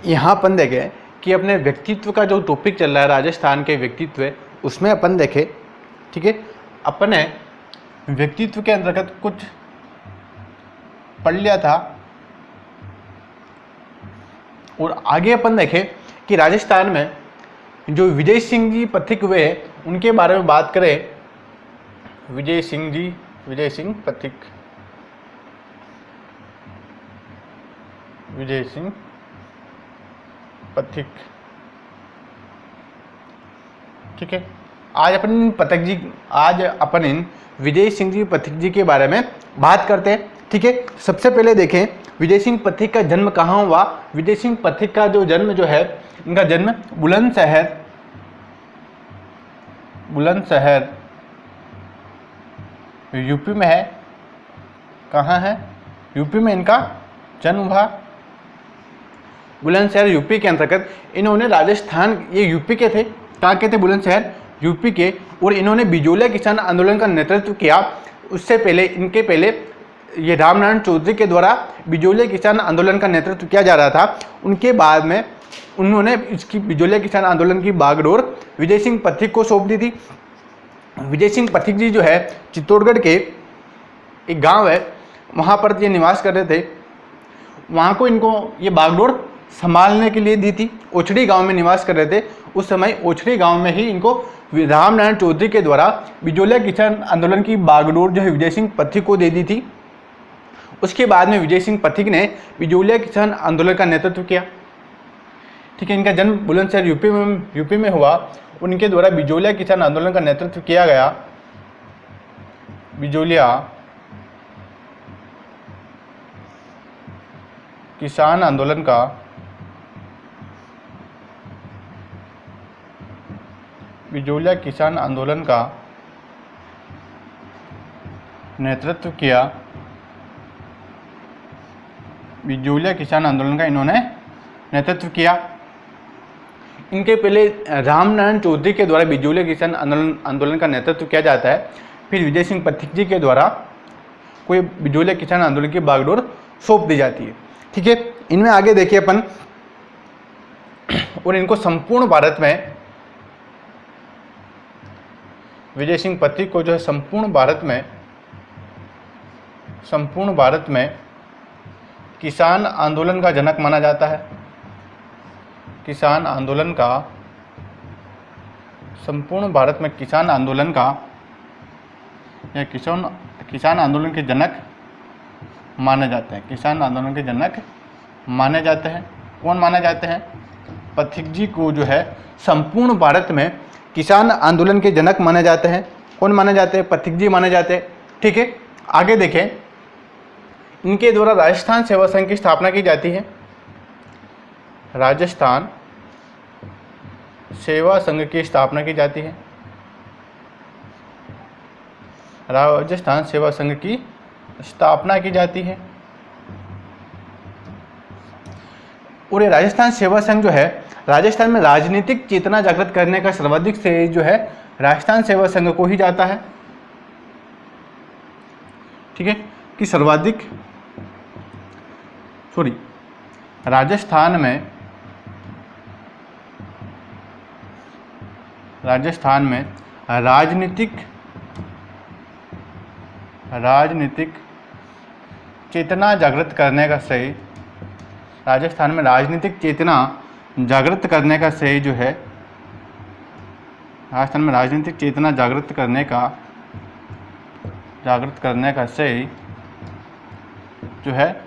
यहाँ अपन देखें कि अपने व्यक्तित्व का जो टॉपिक चल रहा है राजस्थान के व्यक्तित्व, उसमें अपन देखें, ठीक है, अपन ने व्यक्तित्व के अंतर्गत कुछ पढ़ लिया था। और आगे अपन देखें कि राजस्थान में जो विजय सिंह जी पथिक हुए उनके बारे में बात करें। विजय सिंह पथिक, ठीक है। आज अपन इन विजय सिंह जी पथिक जी के बारे में बात करते हैं, ठीक है। सबसे पहले देखें विजय सिंह पथिक का जन्म कहाँ हुआ। विजय सिंह पथिक का जो जन्म जो है, इनका जन्म बुलंदशहर यूपी में है। कहाँ है? यूपी में इनका जन्म हुआ। बुलंदशहर यूपी के अंतर्गत इन्होंने राजस्थान, ये यूपी के थे, कहाँ के थे? बुलंदशहर यूपी के। और इन्होंने बिजोलिया किसान आंदोलन का नेतृत्व किया। उससे पहले इनके पहले ये रामनारायण चौधरी के द्वारा बिजोलिया किसान आंदोलन का नेतृत्व किया जा रहा था। उनके बाद में उन्होंने इसकी बिजोलिया किसान आंदोलन की बागडोर विजय सिंह पथिक को सौंप दी थी। विजय सिंह पथिक जी जो है चित्तौड़गढ़ के एक गांव है, वहाँ पर ये निवास कर रहे थे। वहाँ को इनको ये बागडोर संभालने के लिए दी थी। ओछड़ी गांव में निवास कर रहे थे। उस समय ओछड़ी गांव में ही इनको रामनारायण चौधरी के द्वारा बिजोलिया किसान आंदोलन की बागडोर जो है विजय सिंह पथिक को दे दी थी। उसके बाद में विजय सिंह पथिक ने बिजोलिया किसान आंदोलन का नेतृत्व किया, ठीक है। इनका जन्म बुलंदशहर यूपी में हुआ। उनके द्वारा बिजोलिया किसान आंदोलन का नेतृत्व किया गया। बिजोलिया किसान आंदोलन का नेतृत्व किया। बिजोलिया किसान आंदोलन का इन्होंने नेतृत्व किया। इनके पहले रामनारायण चौधरी के द्वारा बिजोलिया किसान आंदोलन का नेतृत्व किया जाता है। फिर विजय सिंह पथिक जी के द्वारा कोई बिजोलिया किसान आंदोलन की बागडोर सौंप दी जाती है, ठीक है। इनमें आगे देखिए अपन, और इनको संपूर्ण भारत में, विजय सिंह पथिक को जो है संपूर्ण भारत में किसान आंदोलन का जनक माना जाता है। संपूर्ण भारत में किसान आंदोलन के जनक माने जाते हैं। किसान आंदोलन के जनक माने जाते हैं। कौन माने जाते हैं? पथिक जी को जो है संपूर्ण भारत में किसान आंदोलन के जनक माने जाते हैं। कौन माने जाते हैं? पथिक जी माने जाते हैं, ठीक है। आगे देखें, इनके द्वारा राजस्थान सेवा संघ की स्थापना की जाती है। राजस्थान सेवा संघ की स्थापना की जाती है। राजस्थान सेवा संघ की स्थापना की जाती है। और ये राजस्थान सेवा संघ जो है राजस्थान में राजनीतिक चेतना जागृत करने का सर्वाधिक श्रेय जो है राजस्थान सेवा संघ को ही जाता है, ठीक है। कि राजस्थान में राजनीतिक चेतना जागृत करने का श्रेय, राजस्थान में राजनीतिक चेतना जागृत करने का श्रेय जो है, राजस्थान में राजनीतिक चेतना जागृत करने का श्रेय जो है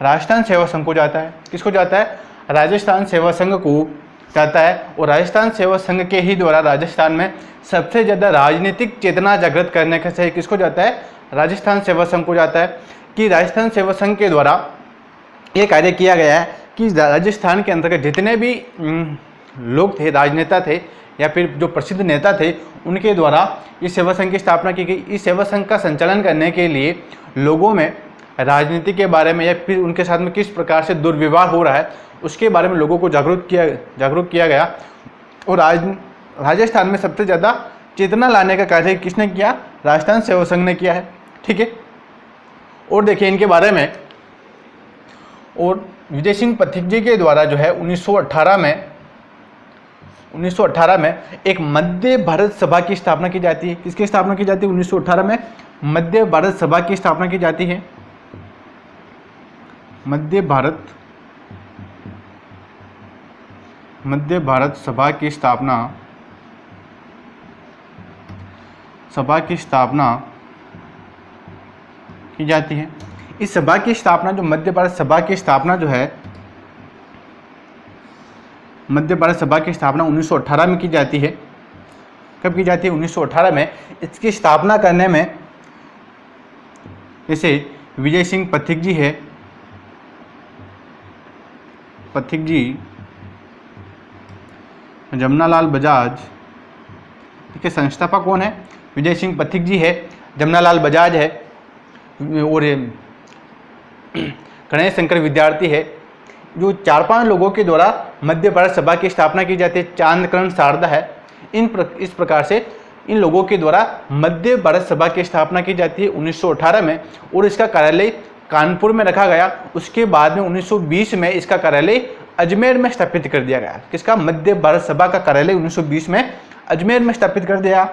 राजस्थान सेवा संघ को जाता है। किसको जाता है? राजस्थान सेवा संघ को जाता है। और राजस्थान सेवा संघ के ही द्वारा राजस्थान में सबसे ज़्यादा राजनीतिक चेतना जागृत करने का श्रेय किसको जाता है? राजस्थान सेवा संघ को जाता है। कि राजस्थान सेवा संघ के द्वारा ये कार्य किया गया है कि राजस्थान के अंतर्गत जितने भी लोग थे, राजनेता थे या फिर जो प्रसिद्ध नेता थे, उनके द्वारा इस सेवा संघ की स्थापना की गई। इस सेवा संघ का संचालन करने के लिए लोगों में राजनीति के बारे में या फिर उनके साथ में किस प्रकार से दुर्व्यवहार हो रहा है उसके बारे में लोगों को जागरूक किया गया। और राजस्थान में सबसे ज़्यादा चेतना लाने का कार्य किसने किया? राजस्थान सेवा संघ ने किया है, ठीक है। और देखिए इनके बारे में, और विजय सिंह पथिक जी के द्वारा जो है 1918 में एक मध्य भारत सभा की स्थापना की जाती है। किसकी स्थापना की जाती है? 1918 में मध्य भारत सभा की स्थापना की जाती है। मध्य भारत सभा की स्थापना की जाती है। इस सभा की स्थापना, जो मध्य भारत सभा की स्थापना जो है, मध्य भारत सभा की स्थापना 1918 में की जाती है। कब की जाती है? 1918 में। इसकी स्थापना करने में जैसे विजय सिंह पथिक जी है, पथिक जी, जमनालाल बजाज, ठीक है, संस्थापक कौन है? विजय सिंह पथिक जी है, जमनालाल बजाज है और गणेश शंकर विद्यार्थी है। जो 4-5 लोगों के द्वारा मध्य भारत सभा की स्थापना की जाती है। चांदकरण शारदा है। इस प्रकार से इन लोगों के द्वारा मध्य भारत सभा की स्थापना की जाती है 1918 में और इसका कार्यालय कानपुर में रखा गया। उसके बाद में 1920 में इसका कार्यालय अजमेर में स्थापित कर दिया गया। किसका? मध्य भारत सभा का कार्यालय 1920 में अजमेर में स्थापित कर दिया।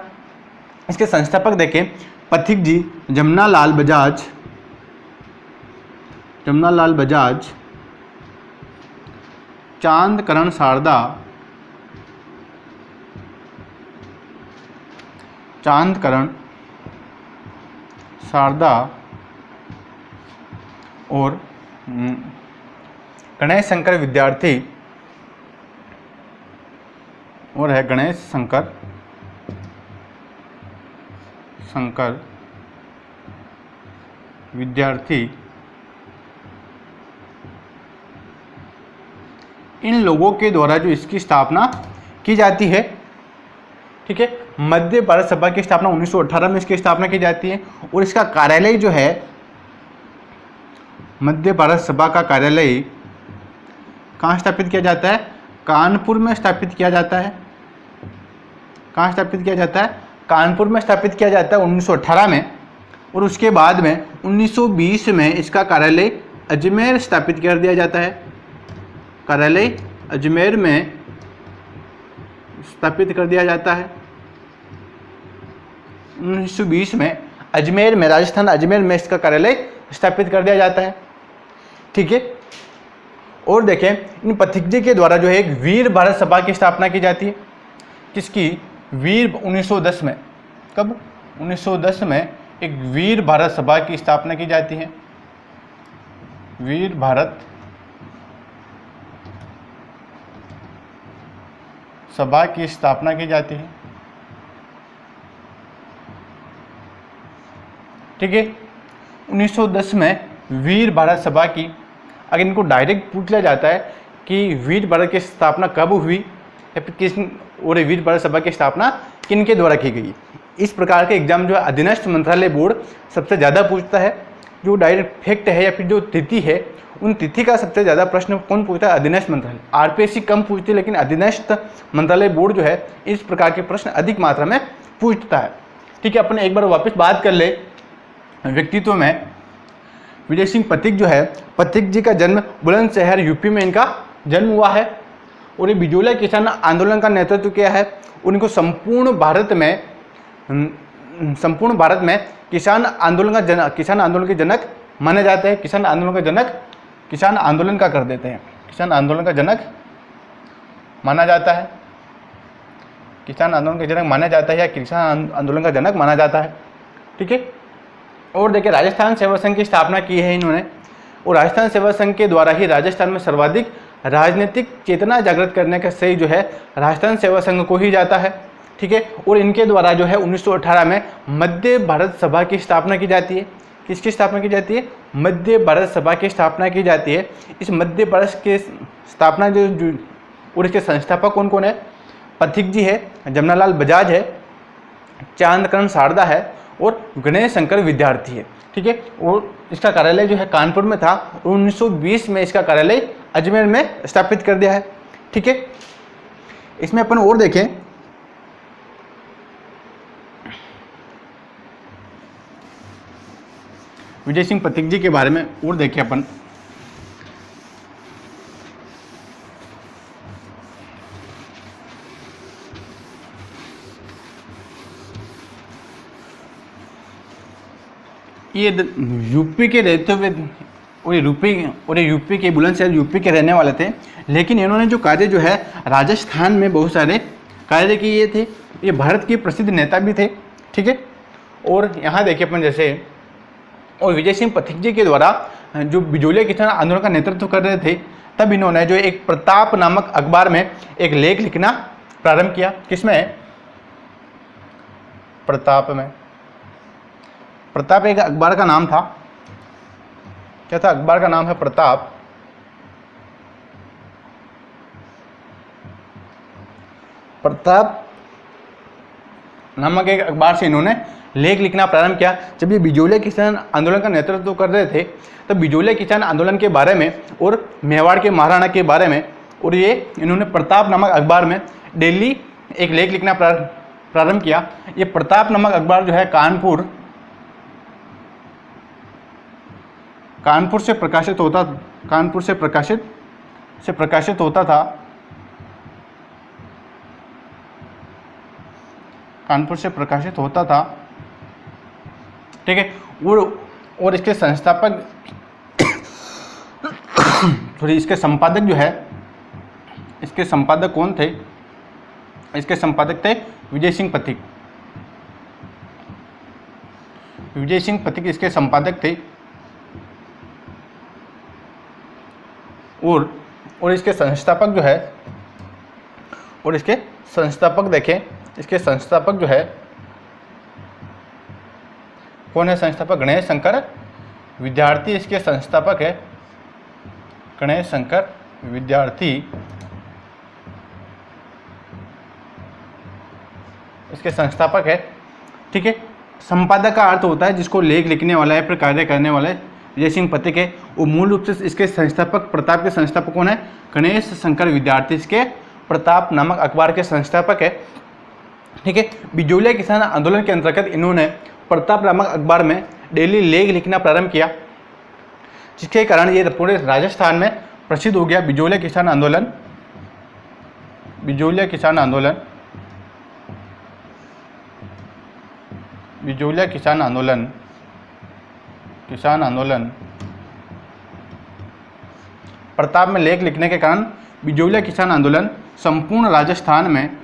इसके संस्थापक देखें, पथिक जी, जमनालाल बजाज, चांदकरण शारदा और गणेश शंकर विद्यार्थी और है गणेश शंकर विद्यार्थी। इन लोगों के द्वारा जो इसकी स्थापना की जाती है, ठीक है। मध्य भारत सभा की स्थापना 1918 में इसकी स्थापना की जाती है और इसका कार्यालय जो है, मध्य भारत सभा का कार्यालय कहाँ स्थापित किया जाता है? कानपुर में स्थापित किया जाता है। कहाँ स्थापित किया जाता है? कानपुर में स्थापित किया जाता है 1918 में और उसके बाद में 1920 में इसका कार्यालय अजमेर स्थापित कर दिया जाता है। कार्यालय अजमेर में स्थापित कर दिया जाता है 1920 में। अजमेर में, राजस्थान अजमेर में इसका कार्यालय स्थापित कर दिया जाता है, ठीक है। और देखें, इन पथिक जी के द्वारा जो है एक वीर भारत सभा की स्थापना की जाती है। किसकी? वीर 1910 में। कब? 1910 में एक वीर भारत सभा की स्थापना की जाती है। वीर भारत सभा की स्थापना की जाती है, ठीक है। 1910 में वीर भारत सभा की, अगर इनको डायरेक्ट पूछ लिया जाता है कि वीर भारत की स्थापना कब हुई या फिर किस, और वीर भारत सभा की स्थापना किन के द्वारा की गई, इस प्रकार के एग्जाम जो है अधीनस्थ मंत्रालय बोर्ड सबसे ज़्यादा पूछता है। जो डायरेक्ट फैक्ट है या फिर जो तिथि है, उन तिथि का सबसे ज़्यादा प्रश्न कौन पूछता है? अधीनस्थ मंत्रालय। आरपीएससी कम पूछती है, लेकिन अधीनस्थ मंत्रालय बोर्ड जो है इस प्रकार के प्रश्न अधिक मात्रा में पूछता है, ठीक है। अपन एक बार वापस बात कर ले व्यक्तित्व में। विजय सिंह पथिक जो है, पथिक जी का जन्म बुलंदशहर यूपी में इनका जन्म हुआ है और ये बिजोलिया किसान आंदोलन का नेतृत्व किया है। उनको संपूर्ण भारत में किसान आंदोलन के जनक माने जाते हैं। किसान आंदोलन का कर देते हैं, किसान आंदोलन का जनक माना जाता है। किसान आंदोलन का जनक माना जाता है या किसान आंदोलन का जनक माना जाता है, ठीक है। और देखिए, राजस्थान सेवा संघ की स्थापना की है इन्होंने और राजस्थान सेवा संघ के द्वारा ही राजस्थान में सर्वाधिक राजनीतिक चेतना जागृत करने का श्रेय जो है राजस्थान सेवा संघ को ही जाता है, ठीक है। और इनके द्वारा जो है 1918 में मध्य भारत सभा की स्थापना की जाती है। किसकी स्थापना की जाती है? मध्य भारत सभा की स्थापना की जाती है। इस मध्य भारत के स्थापना जो और इसके संस्थापक कौन कौन है? पथिक जी है, जमनालाल बजाज है, चांदकरण शारदा है और गणेश शंकर विद्यार्थी है, ठीक है। और इसका कार्यालय जो है कानपुर में था और 1920 में इसका कार्यालय अजमेर में स्थापित कर दिया है, ठीक है। इसमें अपन और देखें, विजय सिंह पथिक जी के बारे में और देखें अपन। कि ये यूपी के रहते हुए और ये यूपी के बुलंदशहर यूपी के रहने वाले थे, लेकिन इन्होंने जो कार्य जो है राजस्थान में बहुत सारे कार्य किए थे। ये भारत के प्रसिद्ध नेता भी थे, ठीक है। और यहाँ देखिए अपन जैसे, और विजय सिंह पथिक जी के द्वारा जो बिजोलिया किसान आंदोलन का नेतृत्व कर रहे थे, तब इन्होंने जो एक प्रताप नामक अखबार में एक लेख लिखना प्रारंभ किया। किसमें? प्रताप में। प्रताप एक अखबार का नाम था। क्या था? अखबार का नाम है प्रताप। प्रताप नामक एक अखबार से इन्होंने लेख लिखना प्रारंभ किया। जब ये बिजोलिया किसान आंदोलन का नेतृत्व कर रहे थे, तब बिजोलिया किसान आंदोलन के बारे में और मेवाड़ के महाराणा के बारे में, और ये इन्होंने प्रताप नामक अखबार में डेली एक लेख लिखना प्रारंभ किया। ये प्रताप नामक अखबार जो है कानपुर से प्रकाशित होता था। कानपुर से प्रकाशित होता था, ठीक है। और इसके संस्थापक थोड़ी इसके संपादक जो है, इसके संपादक कौन थे? इसके संपादक थे विजय सिंह पथिक। विजय सिंह पथिक इसके संपादक थे। और इसके संस्थापक जो है, और इसके संस्थापक देखें, इसके संस्थापक जो है कौन है? संस्थापक गणेश शंकर विद्यार्थी इसके संस्थापक है। गणेश शंकर विद्यार्थी इसके संस्थापक है, ठीक है। संपादक का अर्थ होता है जिसको लेख लिखने वाला है, फिर कार्य करने वाला है। विजय सिंह पथिक है। वो मूल रूप से इसके संस्थापक, प्रताप के संस्थापक कौन है? गणेश शंकर विद्यार्थी इसके प्रताप नामक अखबार के संस्थापक है, ठीक है। बिजोलिया किसान आंदोलन के अंतर्गत इन्होंने प्रताप नामक अखबार में डेली लेख लिखना प्रारंभ किया, जिसके कारण ये पूरे राजस्थान में प्रसिद्ध हो गया। बिजोलिया किसान आंदोलन प्रताप में लेख लिखने के कारण बिजोलिया किसान आंदोलन संपूर्ण राजस्थान में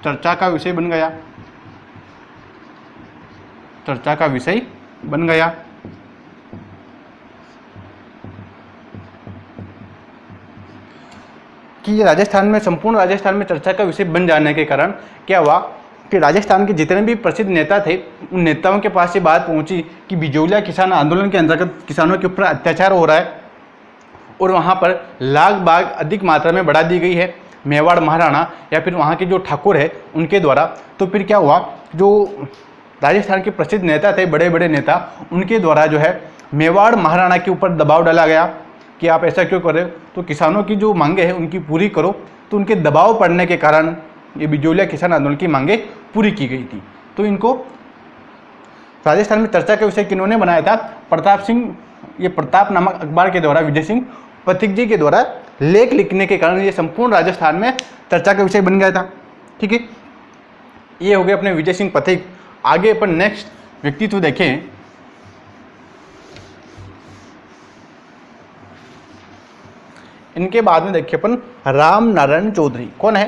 चर्चा का विषय बन गया। कि ये संपूर्ण राजस्थान में चर्चा का विषय बन जाने के कारण क्या हुआ कि राजस्थान के जितने भी प्रसिद्ध नेता थे, उन नेताओं के पास ये बात पहुंची कि बिजोलिया किसान आंदोलन के अंतर्गत किसानों के ऊपर अत्याचार हो रहा है और वहाँ पर लाग बाग अधिक मात्रा में बढ़ा दी गई है मेवाड़ महाराणा या फिर वहाँ के जो ठाकुर है उनके द्वारा। तो फिर क्या हुआ, जो राजस्थान के प्रसिद्ध नेता थे, बड़े बड़े नेता, उनके द्वारा जो है मेवाड़ महाराणा के ऊपर दबाव डाला गया कि आप ऐसा क्यों कर रहे हो, तो किसानों की जो मांगे हैं उनकी पूरी करो। तो उनके दबाव पड़ने के कारण ये बिजोलिया किसान आंदोलन की मांगे पूरी की गई थी। तो इनको राजस्थान में चर्चा का विषय किन्होंने बनाया था? प्रताप सिंह। ये प्रताप नामक अखबार के द्वारा विजय सिंह पथिक जी के द्वारा लेख लिखने के कारण ये संपूर्ण राजस्थान में चर्चा का विषय बन गया था, ठीक है। ये हो गए अपने विजय सिंह पथिक। आगे अपन नेक्स्ट व्यक्तित्व देखें। इनके बाद में देखिए अपन राम नारायण चौधरी। कौन है?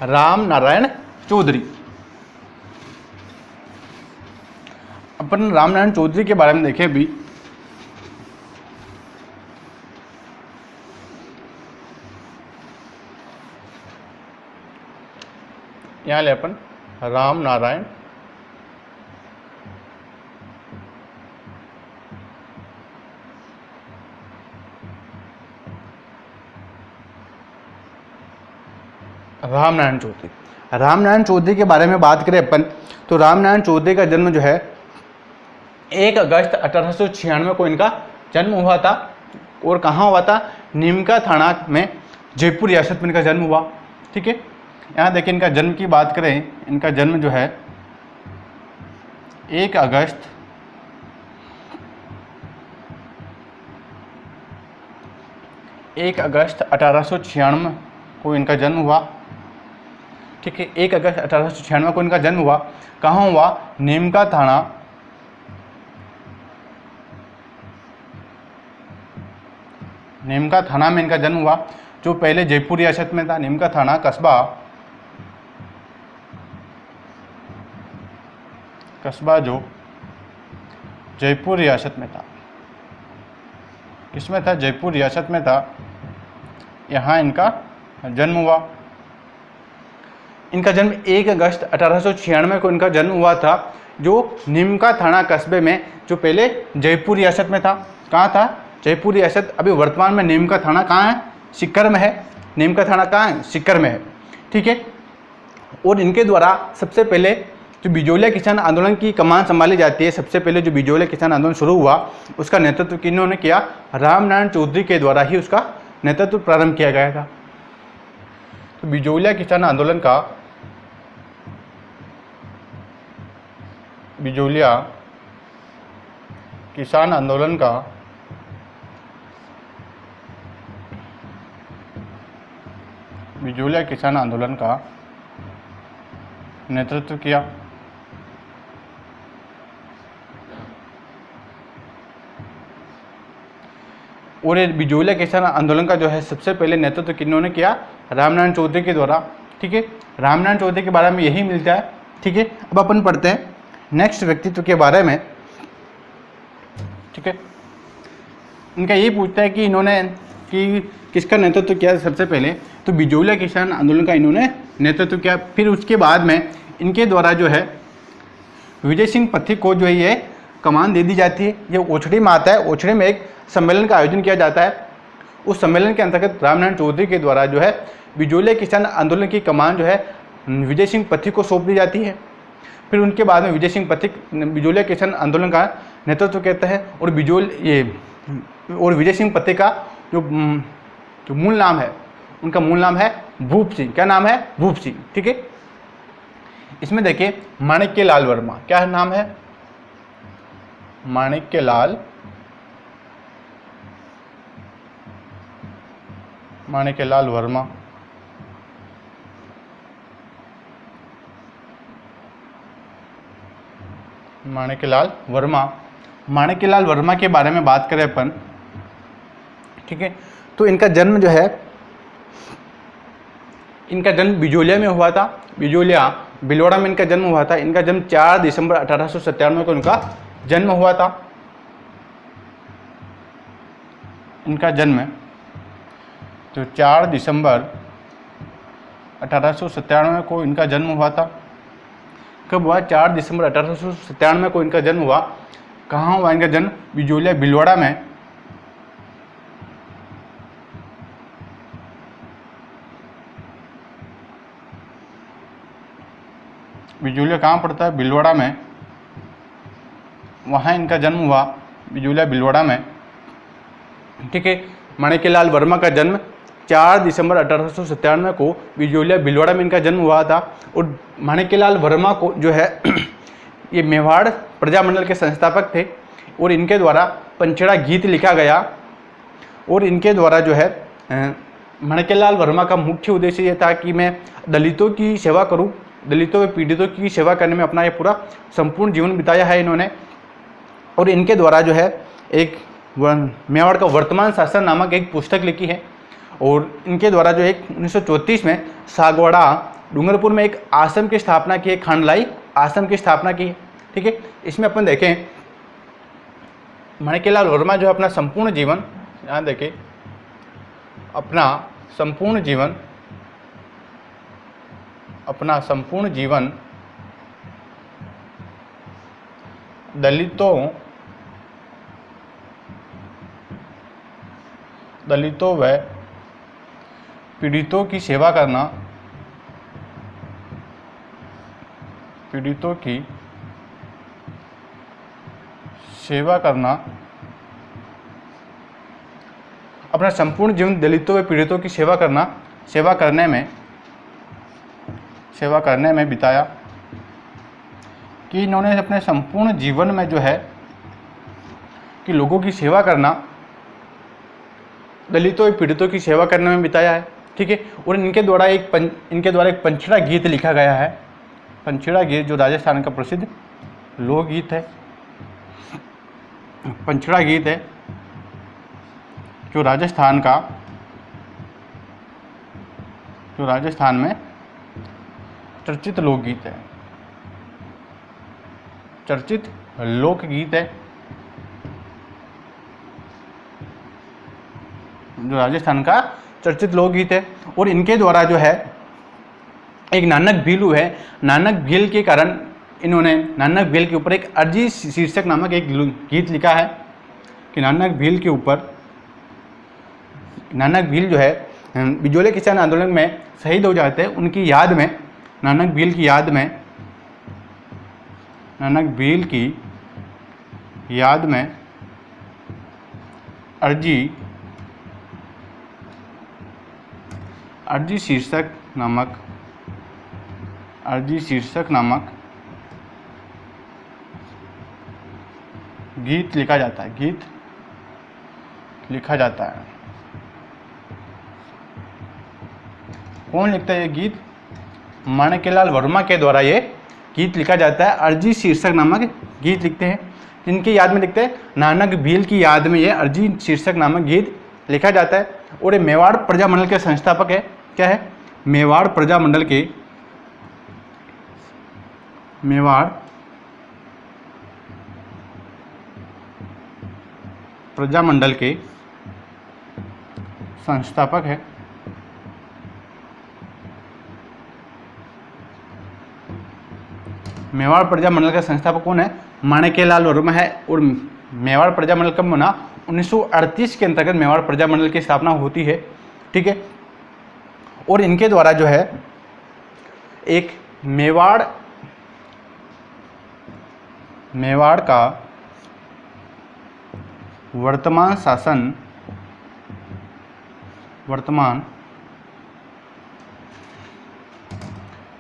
राम नारायण चौधरी। अपन राम नारायण चौधरी के बारे में देखें अभी। यहाँ ले अपन राम नारायण चौधरी। राम नारायण चौधरी के बारे में बात करें अपन, तो राम नारायण चौधरी का जन्म जो है 1 अगस्त 1896 को इनका जन्म हुआ था। और कहाँ हुआ था? नीमका थाना में, जयपुर रियासत में इनका जन्म हुआ, ठीक है। यहाँ देखिए इनका जन्म की बात करें, इनका जन्म जो है 1 अगस्त 1896 को इनका जन्म हुआ। ठीक है, 1 अगस्त 1896 को इनका जन्म हुआ। कहाँ हुआ? नीमका थाना, नीमका थाना में इनका जन्म हुआ, जो पहले जयपुर रियासत में था। नीमका थाना कस्बा जो जयपुर रियासत में था। किसमें था? जयपुर रियासत में था। यहाँ इनका जन्म हुआ। इनका जन्म 1 अगस्त 1896 को इनका जन्म हुआ था, जो नीमका थाना कस्बे में, जो पहले जयपुर रियासत में था। कहाँ था? जयपुर रियासत। अभी वर्तमान में नीमका थाना कहाँ है? सीकर में है। नीमका थाना कहाँ है? सीकर में है। ठीक है। और इनके द्वारा सबसे पहले जो बिजोलिया किसान आंदोलन की कमान संभाली जाती है, सबसे पहले जो बिजोलिया किसान आंदोलन शुरू हुआ उसका नेतृत्व किन्होंने किया? रामनारायण चौधरी के द्वारा ही उसका नेतृत्व प्रारंभ किया गया था। तो बिजोलिया किसान आंदोलन का बिजोलिया किसान आंदोलन का नेतृत्व किया। और ये बिजोलिया किसान आंदोलन का जो है सबसे पहले नेतृत्व किन्होंने किया? रामनारायण चौधरी के द्वारा। ठीक है, रामनारायण चौधरी के बारे में यही मिलता है। ठीक है, अब अपन पढ़ते हैं नेक्स्ट व्यक्तित्व के बारे में। ठीक है, इनका यही पूछता है कि इन्होंने कि किसका नेतृत्व किया सबसे पहले, तो बिजोलिया किसान आंदोलन का इन्होंने नेतृत्व किया। फिर उसके बाद में इनके द्वारा जो है विजय सिंह पथिक को जो है ये कमान दे दी जाती है। ये ओछड़ी में आता है। ओछड़ी में एक सम्मेलन का आयोजन किया जाता है। उस सम्मेलन के अंतर्गत रामनारायण चौधरी के द्वारा जो है बिजोलिया किसान आंदोलन की कमान जो है विजय सिंह पथिक को सौंप दी जाती है। फिर उनके बाद में विजय सिंह पथिक बिजोलिया किसान आंदोलन का नेतृत्व करते हैं। और विजय सिंह पथिक का जो मूल नाम है, उनका मूल नाम है भूप सिंह। क्या नाम है? भूप सिंह। ठीक है, इसमें देखिए माणिक्य लाल वर्मा। क्या नाम है? माणिक्य लाल वर्मा। माणिक्यलाल वर्मा के बारे में बात करें अपन, ठीक है, तो इनका जन्म जो है, इनका जन्म बिजोलिया में हुआ था। बिलवाड़ा में इनका जन्म हुआ था। इनका जन्म 4 दिसंबर 1897 को इनका जन्म हुआ था। इनका जन्म तो 4 दिसंबर 1897 को इनका जन्म हुआ था। कब हुआ? 4 दिसंबर 1897 को इनका जन्म हुआ। कहाँ हुआ इनका जन्म? बिजोलिया बिलवाड़ा में। बिजोलिया कहाँ पड़ता है? बिलवाड़ा में। वहाँ इनका जन्म हुआ, बिजोलिया बिलवाड़ा में। ठीक है, माणिक्यलाल वर्मा का जन्म 4 दिसंबर 1897 को बिजोलिया बिलवाड़ा में इनका जन्म हुआ था। और माणिक्यलाल वर्मा को जो है ये मेवाड़ प्रजामंडल के संस्थापक थे। और इनके द्वारा पंचेड़ा गीत लिखा गया। और इनके द्वारा जो है माणिक्यलाल वर्मा का मुख्य उद्देश्य ये था कि मैं दलितों की सेवा करूं, दलितों व पीड़ितों की सेवा करने में अपना ये पूरा संपूर्ण जीवन बिताया है इन्होंने। और इनके द्वारा जो है एक मेवाड़ का वर्तमान शासन नामक एक पुस्तक लिखी है। और इनके द्वारा जो एक 1934 में सागवाड़ा डूंगरपुर में एक आश्रम की स्थापना की है, खांडलाई आश्रम की स्थापना की है। ठीक है, इसमें अपन देखें माणिक्यलाल वर्मा जो है अपना संपूर्ण जीवन, यहाँ देखें, अपना संपूर्ण जीवन दलितों व पीड़ितों की सेवा करना, अपना संपूर्ण जीवन दलितों व पीड़ितों की सेवा करने में बिताया। कि इन्होंने अपने संपूर्ण जीवन में जो है कि लोगों की सेवा करना, दलितों व पीड़ितों की सेवा करने में बिताया है। ठीक है। और इनके द्वारा एक पंचड़ा गीत लिखा गया है। पंचड़ा गीत जो राजस्थान का प्रसिद्ध लोकगीत है, पंचड़ा गीत है जो राजस्थान में चर्चित लोकगीत है, चर्चित लोकगीत है जो राजस्थान का चर्चित लोकगीत है। और इनके द्वारा जो है एक नानक भीलू है, नानक भील के कारण इन्होंने नानक भील के ऊपर एक अर्जी शीर्षक नामक एक गीत लिखा है कि नानक भील के ऊपर, नानक भील जो है बिजोले किसान आंदोलन में शहीद हो जाते हैं, उनकी याद में, नानक भील की याद में, नानक भील की याद में अर्जी शीर्षक नामक गीत लिखा जाता है, गीत लिखा जाता है। कौन लिखता है ये गीत? माणिक्यलाल वर्मा के द्वारा ये गीत लिखा जाता है, अर्जी शीर्षक नामक गीत लिखते हैं। जिनकी याद में लिखते हैं, नानक भील की याद में ये अर्जी शीर्षक नामक गीत लिखा जाता है। और ये मेवाड़ प्रजामंडल के संस्थापक है। क्या है? मेवाड़ प्रजामंडल के संस्थापक है। मेवाड़ प्रजामंडल का संस्थापक कौन है? माणिक्यलाल वर्मा है। और मेवाड़ प्रजामंडल कब बना? 1938 के अंतर्गत मेवाड़ प्रजामंडल की स्थापना होती है, ठीक है। और इनके द्वारा जो है एक मेवाड़ का वर्तमान शासन,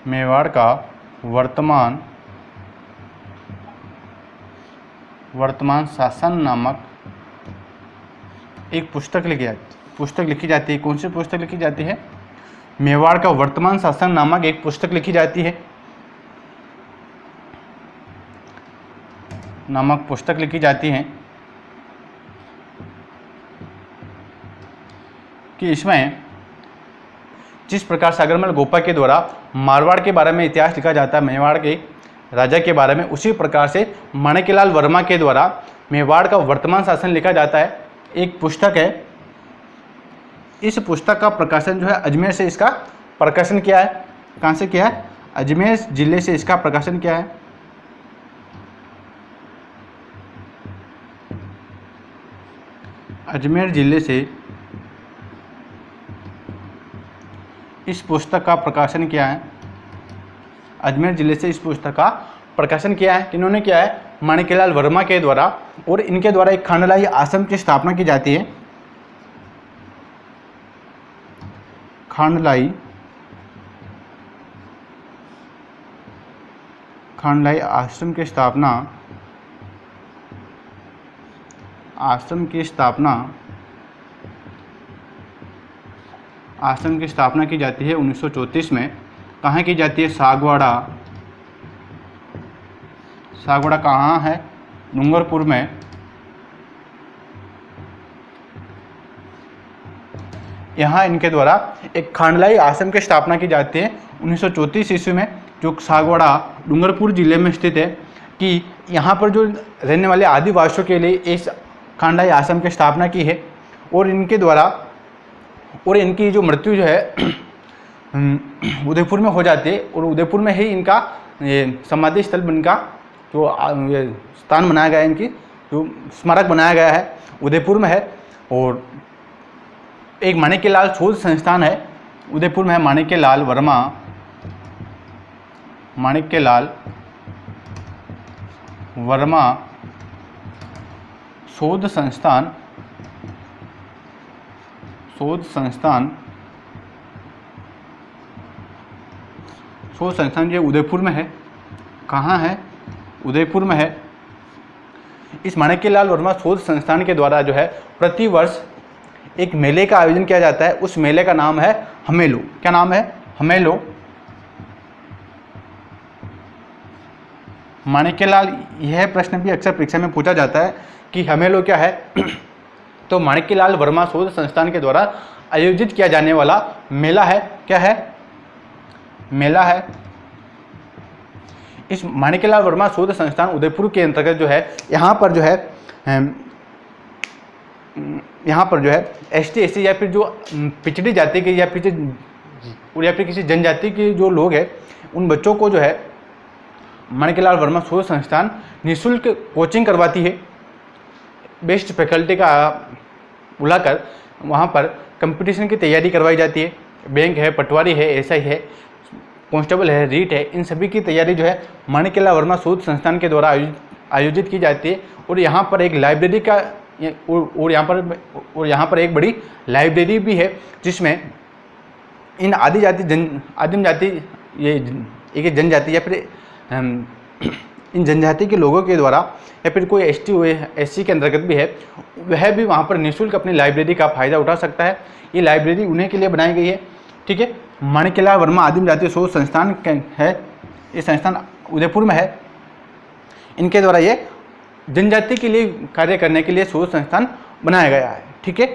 मेवाड़ का वर्तमान शासन नामक एक पुस्तक लिखी जाती है। कौन सी पुस्तक लिखी जाती है? मेवाड़ का वर्तमान शासन नामक एक पुस्तक लिखी जाती है, कि इसमें जिस प्रकार सागरमल गोपा के द्वारा मारवाड़ के बारे में इतिहास लिखा जाता है, मेवाड़ के राजा के बारे में, उसी प्रकार से माणिक्यलाल वर्मा के द्वारा मेवाड़ का वर्तमान शासन लिखा जाता है। एक पुस्तक है। इस पुस्तक का प्रकाशन जो है अजमेर से इसका प्रकाशन किया है। कहाँ से किया है? अजमेर जिले से इसका प्रकाशन किया है। अजमेर जिले से इस पुस्तक का प्रकाशन किया है। अजमेर जिले से इस पुस्तक का प्रकाशन किया है। किन्होंने किया है? माणिक्यलाल वर्मा के द्वारा। और इनके द्वारा एक खांडलाई आश्रम की स्थापना की जाती है। खांडलाई आश्रम की स्थापना की जाती है 1934 में। कहाँ की जाती है? सागवाड़ा कहाँ है? डूंगरपुर में। यहाँ इनके द्वारा एक खांडलाई आश्रम की स्थापना की जाती है 1934 ईस्वी में, जो सागवाड़ा डूंगरपुर जिले में स्थित है। कि यहाँ पर जो रहने वाले आदिवासियों के लिए इस खांडलाई आश्रम की स्थापना की है। और इनके द्वारा, और इनकी जो मृत्यु जो है उदयपुर में हो जाती है। और उदयपुर में ही इनका समाधि स्थल, इनका जो स्थान बनाया गया है, इनकी जो स्मारक बनाया गया है उदयपुर में है। और एक माणिक्यलाल शोध संस्थान है उदयपुर में है, माणिक्यलाल वर्मा शोध संस्थान जो उदयपुर में है। कहाँ है? उदयपुर में है। इस माणिक्यलाल वर्मा शोध संस्थान के द्वारा जो है प्रतिवर्ष एक मेले का आयोजन किया जाता है। उस मेले का नाम है हमेलो। क्या नाम है? हमेलो। माणिक्यलाल, यह प्रश्न भी अक्सर परीक्षा में पूछा जाता है कि हमेलो क्या है। तो माणिक्यलाल वर्मा शोध संस्थान के द्वारा आयोजित किया जाने वाला मेला है। क्या है? मेला है। इस माणिक्यलाल वर्मा शोध संस्थान उदयपुर के अंतर्गत जो है, यहाँ पर जो है एसटी एससी या फिर जो पिछड़ी जाति के या फिर किसी जनजाति के जो लोग हैं, उन बच्चों को जो है माणिक्यलाल वर्मा शोध संस्थान निःशुल्क कोचिंग करवाती है। बेस्ट फैकल्टी का बुलाकर वहाँ पर कंपटीशन की तैयारी करवाई जाती है। बैंक है, पटवारी है, एसआई है, कांस्टेबल है, रीट है, इन सभी की तैयारी जो है माणिक्यलाल वर्मा शोध संस्थान के द्वारा आयोजित की जाती है। और यहाँ पर एक लाइब्रेरी का और यहाँ पर एक बड़ी लाइब्रेरी भी है, जिसमें इन आदिम जाति ये एक जनजाति या फिर इन जनजाति के लोगों के द्वारा या फिर कोई एसटी एससी के अंतर्गत भी है, वह भी वहाँ पर निःशुल्क अपनी लाइब्रेरी का फ़ायदा उठा सकता है। ये लाइब्रेरी उन्हीं के लिए बनाई गई है। ठीक है, माणिक्यलाल वर्मा आदिम जाति शोध संस्थान है, ये संस्थान उदयपुर में है। इनके द्वारा ये जनजाति के लिए कार्य करने के लिए शोध संस्थान बनाया गया है। ठीक है।